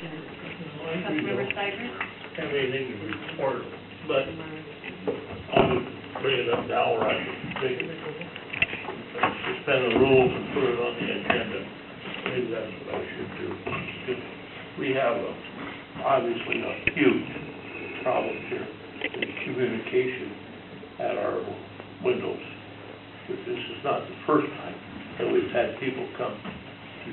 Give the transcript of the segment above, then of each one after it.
Councilmember Stiver? Have anything to report, but I'll just bring it up now where I think suspend the rules and put it on the agenda. Maybe that's what I should do. We have obviously a huge problem here in communication at our windows. But this is not the first time that we've had people come to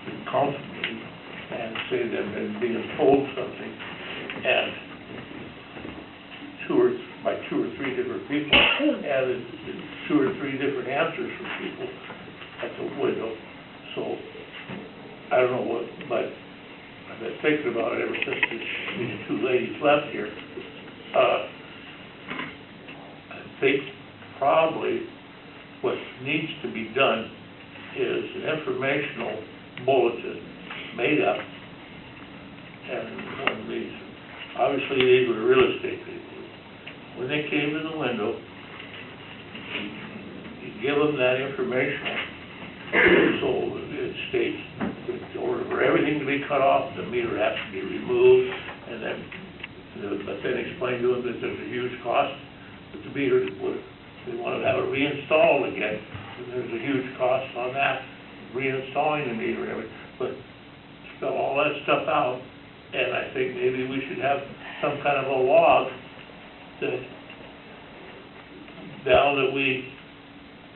the council meeting and say they've been being told something, and by two or three different people, and two or three different answers from people at the window. So I don't know what, but I've been thinking about it ever since these two ladies left here. I think probably what needs to be done is an informational bulletin made up, and when these, obviously these were real estate people. When they came to the window, you give them that information, so it states in order for everything to be cut off, the meter has to be removed, and then, but then explain to them that there's a huge cost with the meter. They want to have it reinstalled again, and there's a huge cost on that, reinstalling the meter and everything. But spell all that stuff out, and I think maybe we should have some kind of a log that now that we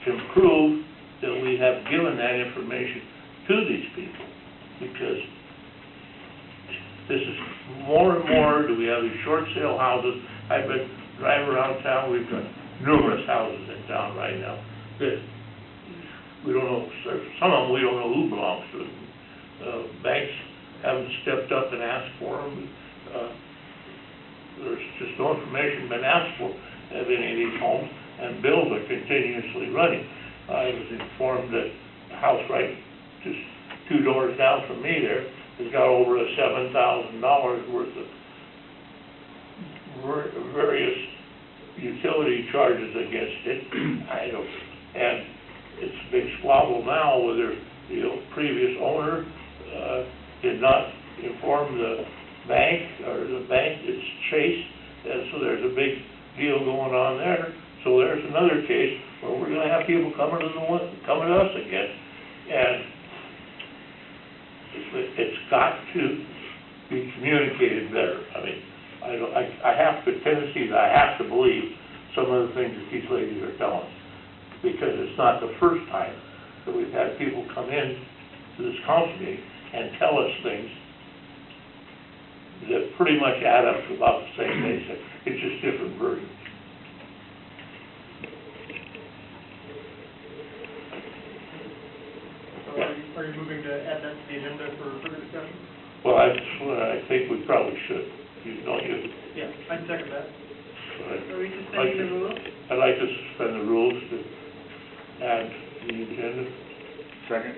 can prove that we have given that information to these people, because this is more and more, do we have these short sale houses. I've been driving around town, we've got numerous houses in town right now that we don't know, some of them we don't know who belongs to. Banks haven't stepped up and asked for them. There's just no information been asked for of any of these homes, and bills are continuously running. I was informed that the house right just 2 doors down from me there has got over a $7,000 worth of various utility charges against it. And it's a big squabble now whether the previous owner did not inform the bank, or the bank is chased, and so there's a big deal going on there. So there's another case where we're going to have people coming to us again, and it's got to be communicated better. I mean, I have the tendency that I have to believe some of the things that these ladies are telling us, because it's not the first time that we've had people come in to this council meeting and tell us things that pretty much add up to about the same basic. It's just different versions. So are you moving to add that to the agenda for further discussion? Well, that's what I think we probably should. Don't you? Yeah, I'd second that. Are we suspending the rules? I'd like to suspend the rules to add to the agenda. Second.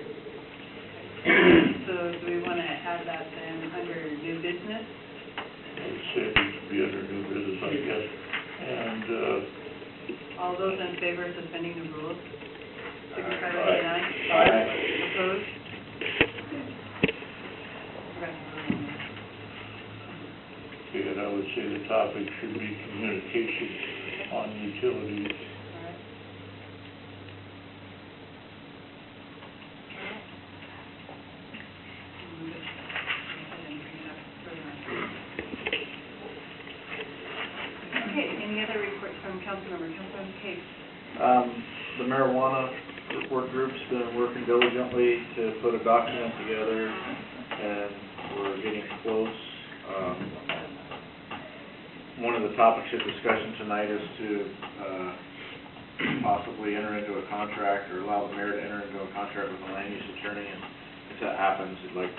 So do we want to have that then under new business? I'd say it needs to be under new business, I guess. And, All those in favor of suspending the rules? Signify by saying aye. Aye. Opposed? okay, and I would say the topic should be communication on utilities. Okay, any other reports from Councilmember Case? The marijuana work group's been working diligently to put a document together, and we're getting close. One of the topics of discussion tonight is to possibly enter into a contract, or allow the mayor to enter into a contract with a land use attorney, and if that happens, I'd like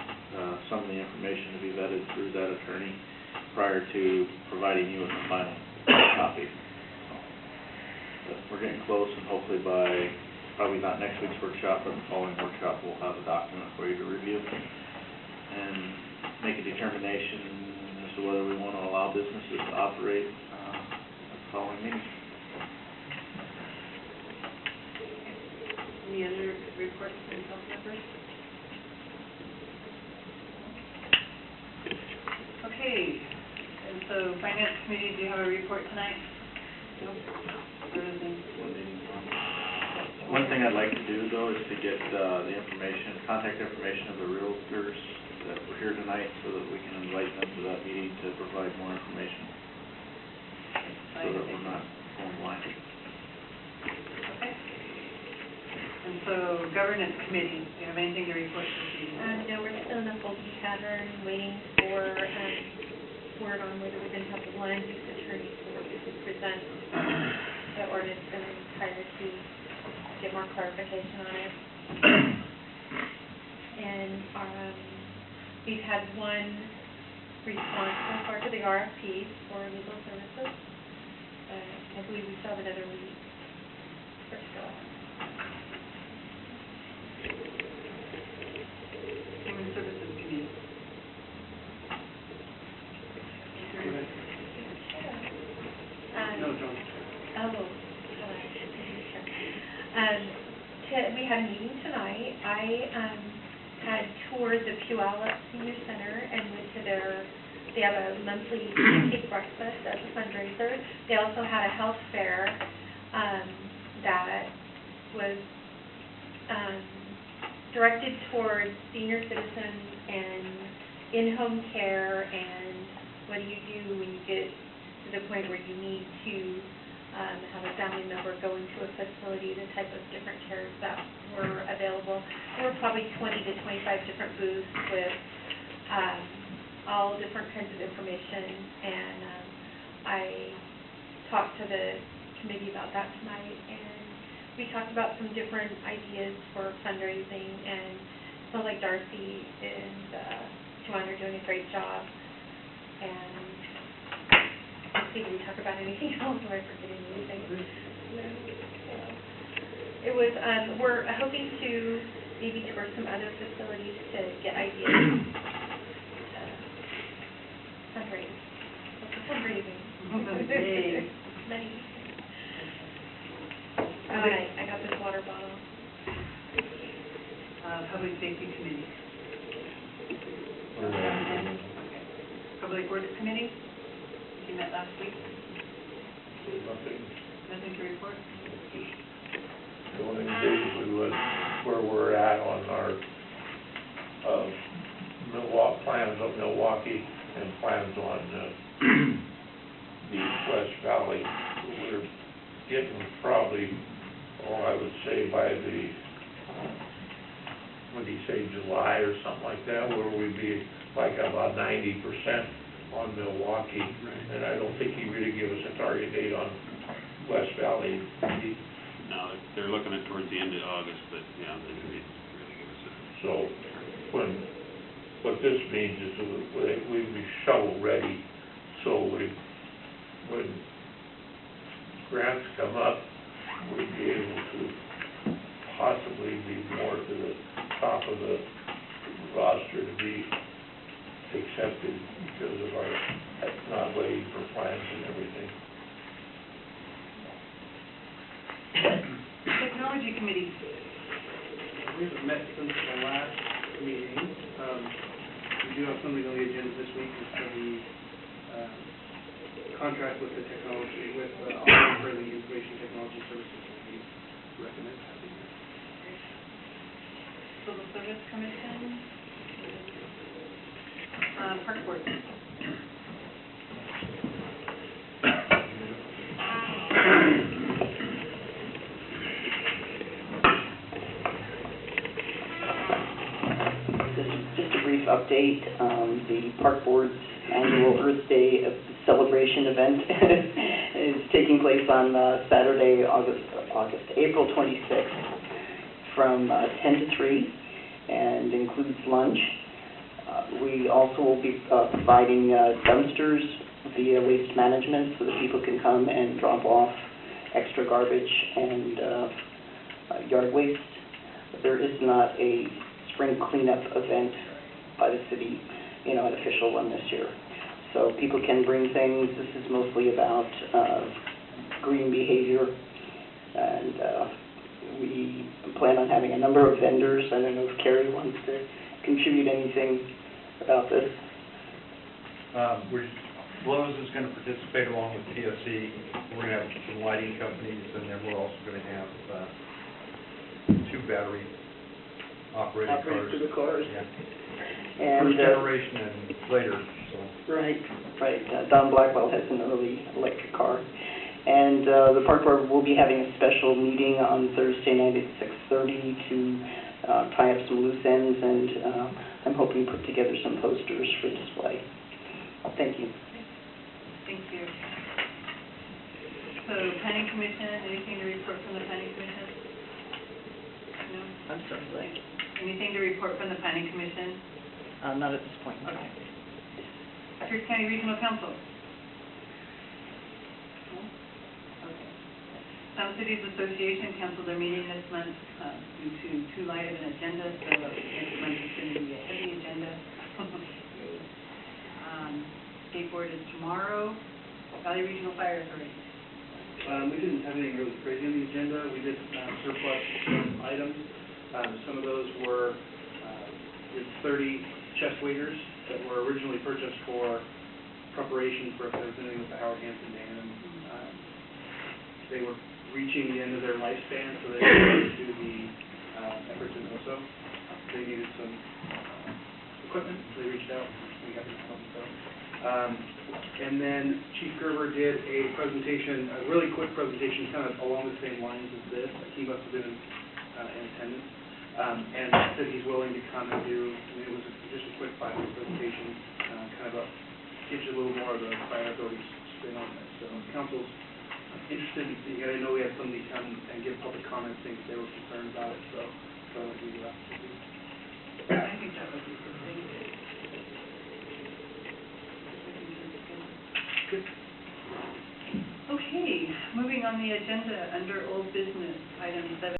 some of the information to be vetted through that attorney prior to providing you with a final copy. But we're getting close, and hopefully by, probably not next week's workshop, but the following workshop, we'll have a document for you to review and make a determination as to whether we want to allow businesses to operate at the following meeting. Any other reports from council members? so Finance Committee, do you have a report tonight? One thing I'd like to do, though, is to get the information, contact information of the realtors that were here tonight so that we can invite them to that meeting to provide more information, so that we're not going blind. Okay. And so, Governance Committee, do you have anything to report this evening? No, we're still in a holding pattern, waiting for word on whether we're going to have the land use attorney to present the ordinance in its entirety, get more clarification on it. And we've had one response so far to the RFP for legal services. I believe we still have another week for still. Human Services Committee. No, John. We had a meeting tonight. I had toured the Puyallup Senior Center and went to they have a monthly cake breakfast as a fundraiser. They also had a health fair that was directed towards senior citizens and in-home care and what do you do when you get to the point where you need to have a family member go into a facility, the type of different cares that were available. There were probably 20 to 25 different booths with all different kinds of information, and I talked to the committee about that tonight, and we talked about some different ideas for fundraising, and it sounds like Darcy and Joanne are doing a great job, and let's see, did we talk about anything else, or am I forgetting anything? No. It was, we're hoping to maybe tour some other facilities to get ideas. Fundraising. Fundraising. Yay. Money. I got this water bottle. Public Safety Committee. Public Works Committee, you met last week. Nothing to report? Going basically where we're at on our plans of Milwaukee and plans on the West Valley. We're getting probably, I would say by the, what do you say, July or something like that, where we'd be like about 90% on Milwaukee. Right. And I don't think he really gave us a target date on West Valley. No, they're looking at towards the end of August, but yeah, they didn't really give us a... So what this means is we'd be shovel ready, so when grants come up, we'd be able to possibly be more to the top of the roster to be accepted because of our not waiting for plans and everything. Technology Committee. We haven't met since the last meeting. We do have something on the agenda this week for the contract with the technology, with Online for the Information Technology Services. We recommend having that. Civil Service Commission. Park Board. Just a brief update. The Park Board's annual Earth Day celebration event is taking place on Saturday, April 26th from 10 to 3 and includes lunch. We also will be providing dumpsters via waste management so that people can come and drop off extra garbage and yard waste. There is not a spring cleanup event by the city, an official one this year. So people can bring things. This is mostly about green behavior, and we plan on having a number of vendors. I don't know if Carrie wants to contribute anything about this. Lowe's is gonna participate along with P.C.S. We're gonna have some lighting companies, and then we're also gonna have, 2 battery operated cars. Operated to the cars. Yeah. And, First generation and later, so. right. Don Blackwell has an early electric car. And the park board will be having a special meeting on Thursday night at 6:30 to tie up some loose ends, and I'm hoping to put together some posters for display. Thank you. Thank you. So, planning commission, anything to report from the planning commission? No? I'm sorry. Anything to report from the planning commission? Not at this point. Okay. Pierce County Regional Council? No? Okay. Sound Cities Association canceled their meeting this month due to too light of an agenda, so next month is going to be a heavy agenda. State board is tomorrow. Valley Regional Fire Authority. We didn't have anything really crazy on the agenda. We did surplus some items. Some of those were 30 chest waders that were originally purchased for preparation for if there was anything with the Howard Hampton Dam. They were reaching the end of their lifespan, so they needed to do the efforts in OSO. They needed some equipment, so they reached out. We got them help. And then Chief Gerber did a presentation, a really quick presentation, kind of along the same lines as this. He must have been in attendance. And said he's willing to come and do, it was just a quick 5-minute presentation, kind of gives you a little more of the fire authority's spin on this. So if council's interested, I know we had somebody come and give public comments, saying they were concerned about it, so I'll let you do that. I think that would be good. Okay, moving on the agenda under old business, item 7.